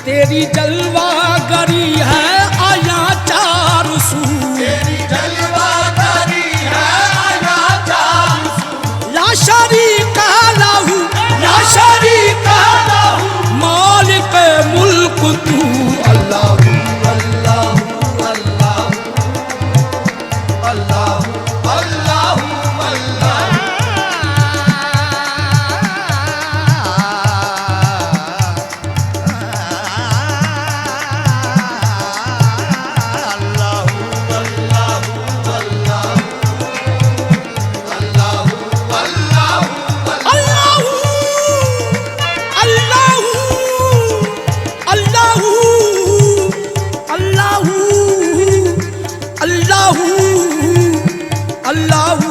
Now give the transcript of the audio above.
तेरी जलवागरी है आया चार सू, तेरी जलवागरी है आया चार सू। ला शरीका लहू, ला शरीका लहू, मालिक मुल्क तू। अल्लाह अल्लाह अल्लाह अल्लाह अल्लाह अल्लाह। अल्लाह